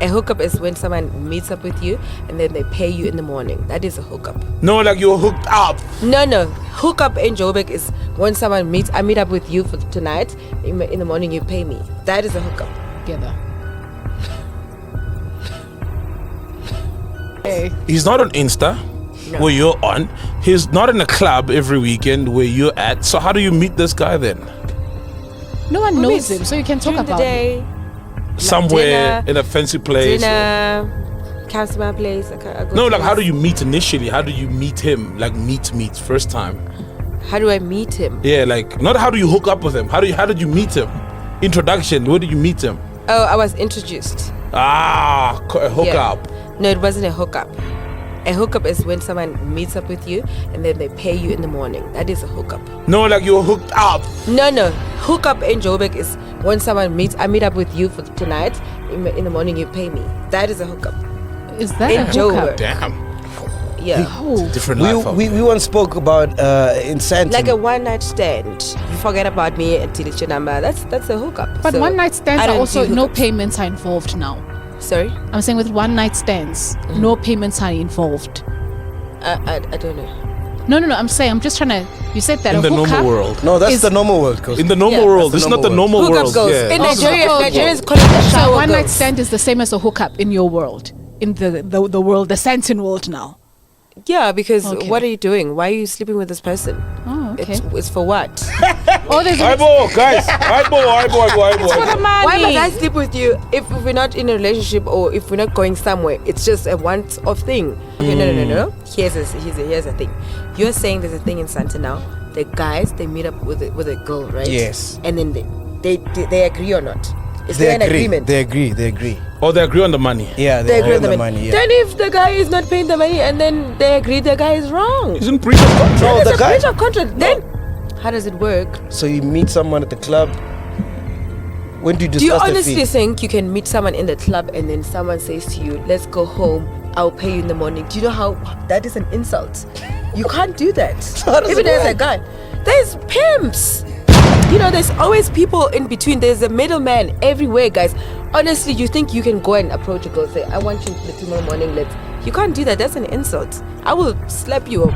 A hookup is when someone meets up with you and then they pay you in the morning. That is a hookup. No, like you're hooked up. No. Hookup in Joburg is when someone I meet up with you for tonight. In the morning, you pay me. That is a hookup. Together. Hey. He's not on Insta where you're on. He's not in a club every weekend where you're at. So how do you meet this guy then? No one knows him, so you can talk During about the day, him. Somewhere dinner, in a fancy place. Dinner, comes to my place. No, like how do you meet initially? How do you meet him? Like meet first time. How do I meet him? Yeah, like not how do you hook up with him? How did you meet him? Introduction. Where did you meet him? Oh, I was introduced. A hookup. Yeah. No, it wasn't a hookup. A hookup is when someone meets up with you and then they pay you in the morning. That is a hookup. No, like you're hooked up. No. Hookup in Joburg is when someone I meet up with you for tonight. In the morning, you pay me. That is a hookup. Is that in a hookup? Joburg? Damn. Yeah. Different life. We once spoke about in Santon. Like a one-night stand. You forget about me and delete your number. That's a hookup. But So one-night stands I are don't also do no hookups. payments are involved now. Sorry? I'm saying with one-night stands, no payments are involved. I don't know. No. I'm saying I'm just trying to. You said that In a the hookup normal world. No, that's is- the normal world. Cause In the normal Yeah, world. that's This the is not the normal normal Hookup world. goes. Yeah. In Oh, Nigeria, so- Nigerians call it a So shower one-night goes. stand is the same as a hookup in your world, in the world, the Santon world now. Yeah, because Okay. what are you doing? Why are you sleeping with this person? Oh, okay. It's for what? Oh, there's Aibo, guys. Aibo. for the money. Why must I sleep with you if we're not in a relationship or if we're not going somewhere? It's just a once-off thing. Okay, no. Here's a thing. You're saying there's a thing in Santa now. The guys, they meet up with a girl, right? Yes. And then they agree or not? Is they there an agree. agreement? They agree. Or they agree on the money. Yeah, They agree on the money. Yeah. Then if the guy is not paying the money and then they agree the guy is wrong. He's in breach of contract. No, It's the a guy. breach of contract. Then how does it work? So you meet someone at the club. When do you discuss Do you the honestly fee? think you can meet someone in the club and then someone says to you, let's go home, I'll pay you in the morning? Do you know how that is an insult? You can't do that. How does Even it as a work? guy. There's pimps. You know, there's always people in between. There's a middleman everywhere, guys. Honestly, you think you can go and approach a girl and say, I want you tomorrow morning, you can't do that. That's an insult. I will slap you or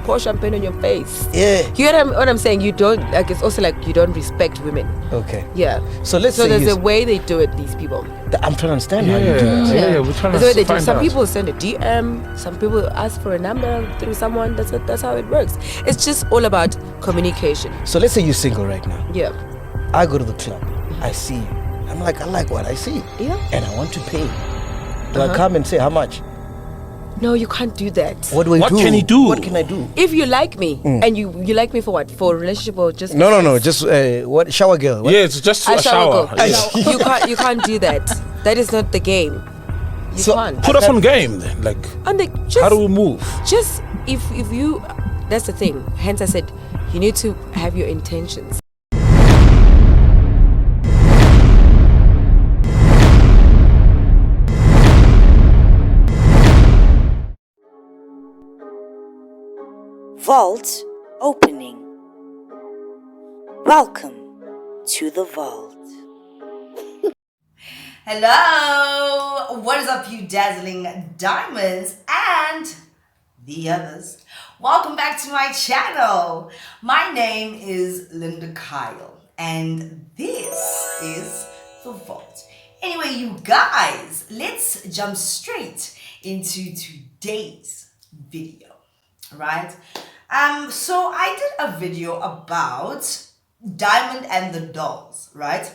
pour champagne on your face. Yeah. You get what I'm saying? You don't, like, it's also like you don't respect women. Okay. Yeah. So let's So say there's you- a way they do it, these people. I'm trying to understand how you do it. Yeah, we're trying That's the way they to do. find Some out. people send a DM, some people ask for a number through someone. That's how it works. It's just all about communication. So let's say you're single right now. Yeah. I go to the club. I see you. I'm like, I like what I see. Yeah. And I want to pay. Do I come and say how much? No, you can't do that. What do I What do? can he do? What can I do? If you like me and you like me for what? For a relationship or just No. Just what? Shower girl. What? Yeah, it's just a a shower. girl. Yeah. No, you can't do that. That is not the game. You So, can't. Put us on game then. Like, And how do we move? just if you that's the thing. Hence I said you need to have your intentions. Vault opening. Welcome to the vault. Hello! What is up, you dazzling diamonds and the others? Welcome back to my channel. My name is Linda Kyle, and this is the vault. Anyway, you guys, let's jump straight into today's video. Right? So I did a video about Diamond and the Dolls, right?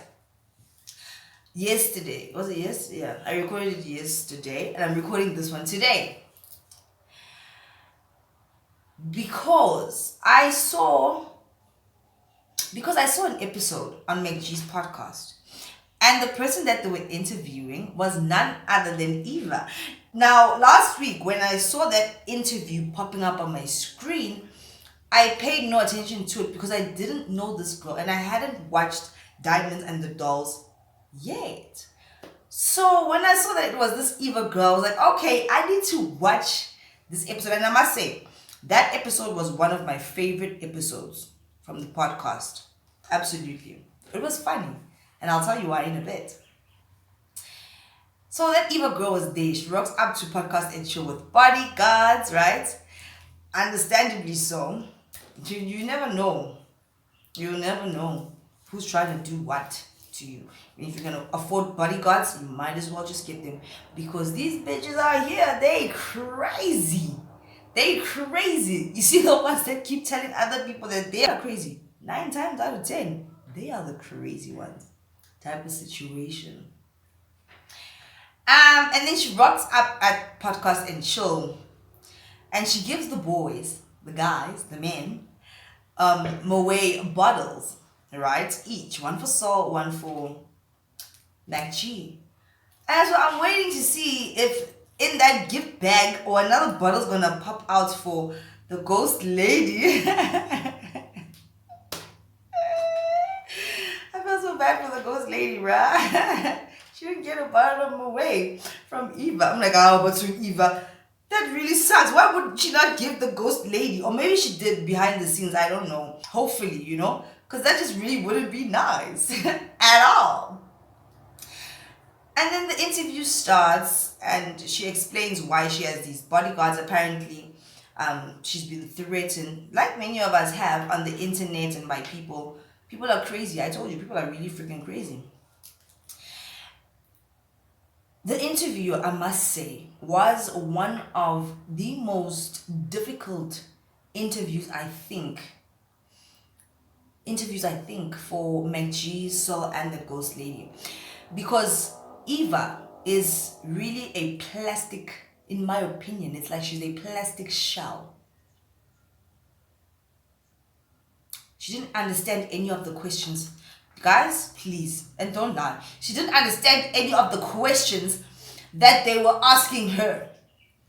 Yesterday. Was it yesterday? Yeah. I recorded it yesterday and I'm recording this one today. Because I saw an episode on McG's podcast. And the person that they were interviewing was none other than Eva. Now, last week when I saw that interview popping up on my screen, I paid no attention to it because I didn't know this girl and I hadn't watched Diamonds and the Dolls yet. So when I saw that it was this Eva girl, I was like, okay, I need to watch this episode. And I must say, that episode was one of my favorite episodes from the podcast. Absolutely. It was funny. And I'll tell you why in a bit. So that Eva girl was there. She rocks up to podcast and chill with bodyguards, right? Understandably so. You never know. You'll never know who's trying to do what to you. If you're gonna afford bodyguards, you might as well just get them. Because these bitches out here, they crazy. They crazy. You see the ones that keep telling other people that they are crazy. 9 times out of 10, they are the crazy ones. Type of situation. And then she rocks up at podcast and chill, and she gives the boys, the guys, the men, Moe bottles, right? Each one for Saul, one for MacG. And so I'm waiting to see if in that gift bag or another bottle's gonna pop out for the ghost lady. I feel so bad for the ghost lady, right? She didn't get a bottle of Moe from Eva. I'm like, oh, but to Eva, that really sucks. Why would she not give the ghost lady? Or maybe she did behind the scenes. I don't know. Hopefully, you know, because that just really wouldn't be nice at all. And then the interview starts and she explains why she has these bodyguards. Apparently, she's been threatened, like many of us have, on the internet and by people. People are crazy. I told you, people are really freaking crazy. The interview, I must say, was one of the most difficult interviews, I think, for MacG, Saul, and the ghost lady. Because Eva is really a plastic, in my opinion, it's like she's a plastic shell. She didn't understand any of the questions. Guys, please, and don't lie. She didn't understand any of the questions that they were asking her.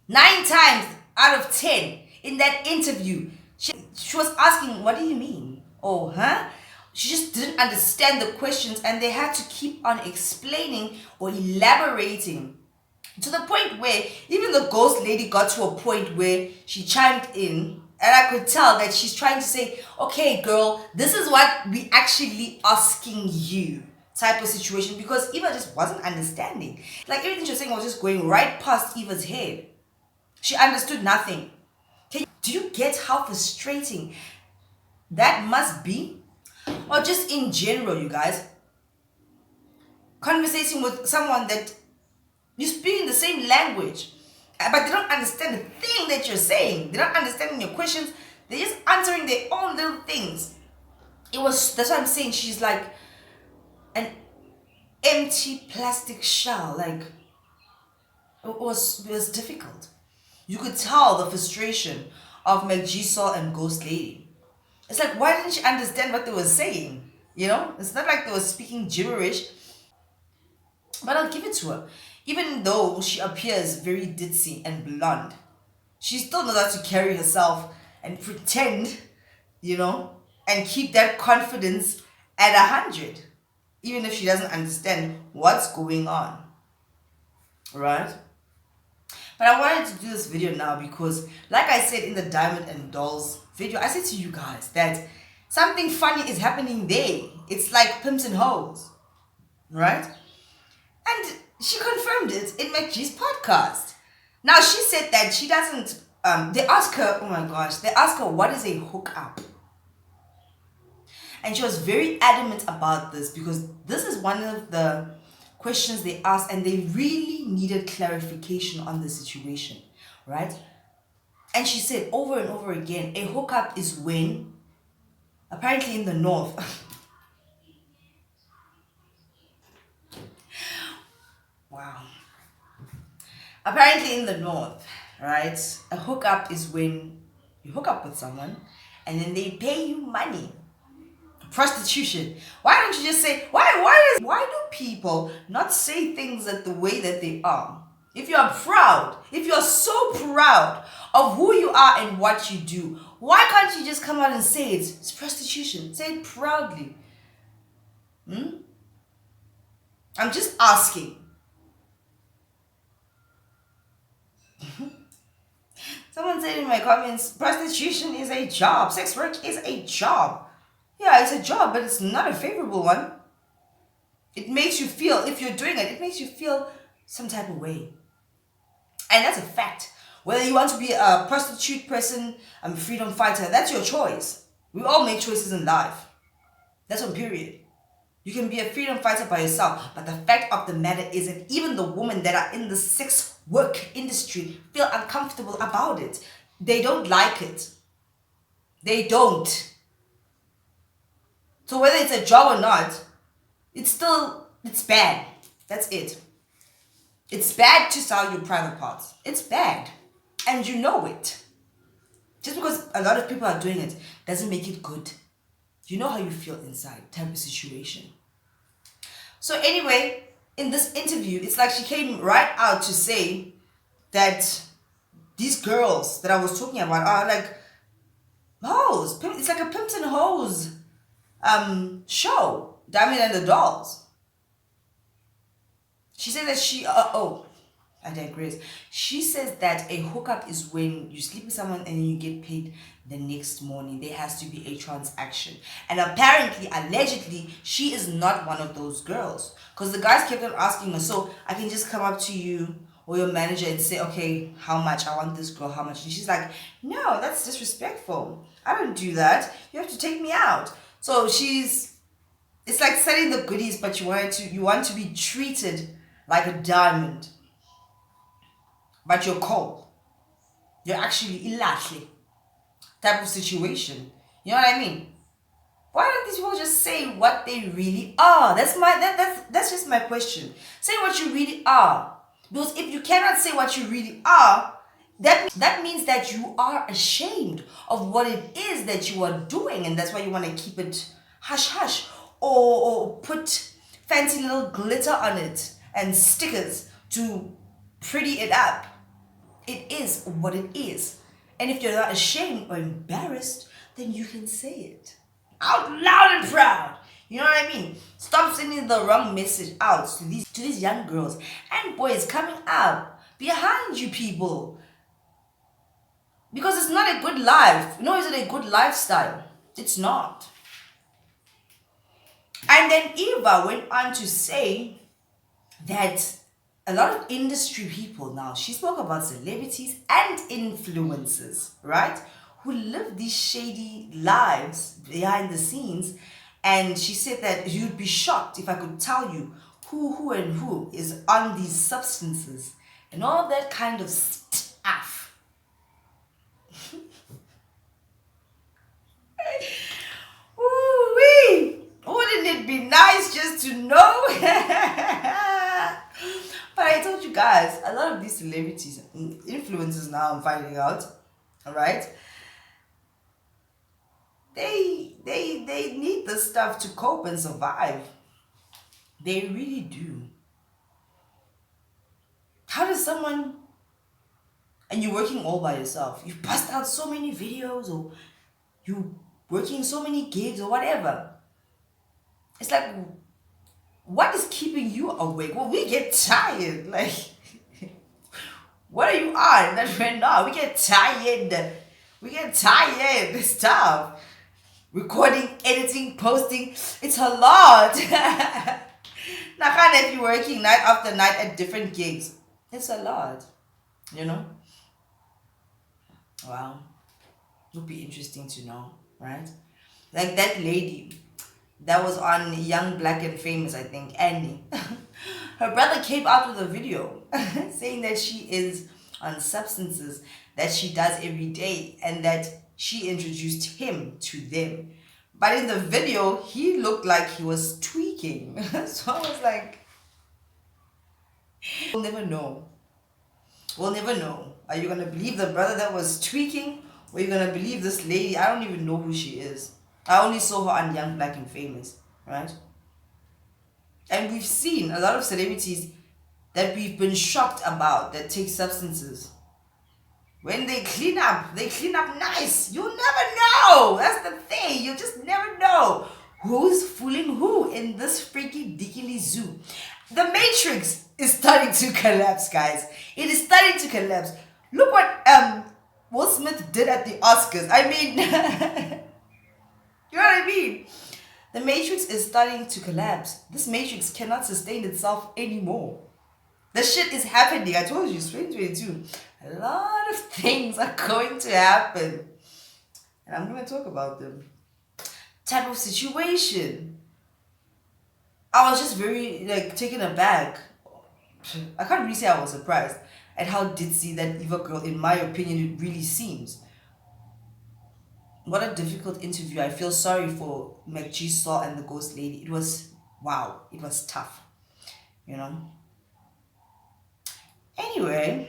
9 times out of 10 in that interview, she was asking, what do you mean? Oh, huh? She just didn't understand the questions and they had to keep on explaining or elaborating to the point where even the ghost lady got to a point where she chimed in. And I could tell that she's trying to say, okay, girl, this is what we actually asking you type of situation, because Eva just wasn't understanding. Like everything she was saying was just going right past Eva's head. She understood nothing. Do you get how frustrating that must be? Or just in general, you guys, conversating with someone that you speak in the same language, but they don't understand the thing that you're saying. They're not understanding your questions. They're just answering their own little things. That's what I'm saying. She's like an empty plastic shell. Like, it was difficult. You could tell the frustration of MacG, Saul, and Ghost Lady. It's like, why didn't she understand what they were saying? You know, it's not like they were speaking gibberish. But I'll give it to her. Even though she appears very ditzy and blonde, she still knows how to carry herself and pretend, you know, and keep that confidence at 100, even if she doesn't understand what's going on, right? But I wanted to do this video now because, like I said in the Diamond and Dolls video, I said to you guys that something funny is happening there. It's like pimps and hoes, right? And she confirmed it in MacG's podcast. Now, she said that she doesn't, they ask her, oh my gosh, they ask her, what is a hookup? And she was very adamant about this because this is one of the questions they asked and they really needed clarification on the situation, right? And she said over and over again, a hookup is when, apparently in the north, wow. Apparently in the north, right, a hookup is when you hook up with someone and then they pay you money. Prostitution. Why don't you just say, why do people not say things the way that they are? If you are proud, if you're so proud of who you are and what you do, why can't you just come out and say it? It's prostitution. Say it proudly. I'm just asking. Someone said in my comments, prostitution is a job. Sex work is a job. Yeah, it's a job, but it's not a favorable one. It makes you feel, if you're doing it, it makes you feel some type of way. And that's a fact. Whether you want to be a prostitute person, a freedom fighter, that's your choice. We all make choices in life. That's on period. You can be a freedom fighter by yourself, but the fact of the matter is that even the women that are in the sex work industry feel uncomfortable about it. They don't like it. They don't. So whether it's a job or not, it's bad. That's it. It's bad to sell your private parts. It's bad. And you know it. Just because a lot of people are doing it doesn't make it good. You know how you feel inside type of situation. So anyway, in this interview, it's like she came right out to say that these girls that I was talking about are like hoes. It's like a pimps and hoes show. Diamond and the Dolls. She said that I digress. She says that a hookup is when you sleep with someone and then you get paid the next morning. There has to be a transaction. And apparently, allegedly, she is not one of those girls. Because the guys kept on asking her, so I can just come up to you or your manager and say, okay, how much? I want this girl, how much? And she's like, no, that's disrespectful. I don't do that. You have to take me out. So it's like selling the goodies, but you want to be treated like a diamond. But you're cold. You're actually ilahle type of situation. You know what I mean? Why don't these people just say what they really are? That's just my question. Say what you really are. Because if you cannot say what you really are, that means that you are ashamed of what it is that you are doing, and that's why you want to keep it hush hush or put fancy little glitter on it and stickers to pretty it up. It is what it is. And if you're not ashamed or embarrassed, then you can say it out loud and proud. You know what I mean? Stop sending the wrong message out to these young girls and boys coming up behind you people. Because it's not a good life. Nor is it a good lifestyle. It's not. And then Eva went on to say that a lot of industry people now, she spoke about celebrities and influencers, right? Who live these shady lives behind the scenes. And she said that you'd be shocked if I could tell you who is on these substances and all that kind of stuff. Ooh-wee! Wouldn't it be nice just to know? But I told you guys, a lot of these celebrities, influencers now I'm finding out, alright? They need this stuff to cope and survive. They really do. How does someone, and you're working all by yourself, you bust out so many videos or you working so many gigs or whatever. It's like, what is keeping you awake? Well, we get tired. Like, what are you on? That right now, we get tired. We get tired. It's tough. Recording, editing, posting, it's a lot. Now, if you're working night after night at different gigs, it's a lot. You know? Wow. It would be interesting to know, right? Like that lady that was on Young, Black and Famous, I think, Annie. Her brother came out with a video saying that she is on substances that she does every day and that she introduced him to them. But in the video, he looked like he was tweaking. So I was like, we'll never know. We'll never know. Are you going to believe the brother that was tweaking? Or are you going to believe this lady? I don't even know who she is. I only saw her on Young, Black and Famous, right? And we've seen a lot of celebrities that we've been shocked about that take substances. When they clean up nice. You'll never know. That's the thing. You just never know who's fooling who in this freaky dickily zoo. The Matrix is starting to collapse, guys. It is starting to collapse. Look what Will Smith did at the Oscars. I mean, you know what I mean? The Matrix is starting to collapse. This Matrix cannot sustain itself anymore. The shit is happening. I told you, it's 2022. A lot of things are going to happen. And I'm going to talk about them. Type of situation. I was just very, taken aback. I can't really say I was surprised at how ditzy that Eva girl, in my opinion, it really seems. What a difficult interview. I feel sorry for McG Saw and the ghost lady. It was, wow, it was tough. Anyway,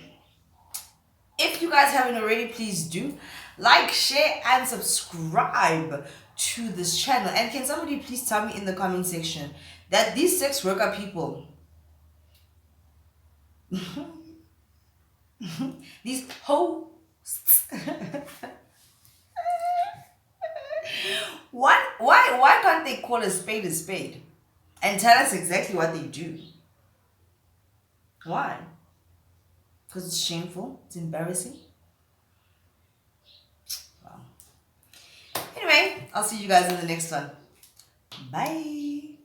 if you guys haven't already, please do like, share, and subscribe to this channel. And can somebody please tell me in the comment section that these sex worker people, these hosts, why can't they call a spade and tell us exactly what they do? Why? Because it's shameful, it's embarrassing. Wow. Anyway, I'll see you guys in the next one. Bye.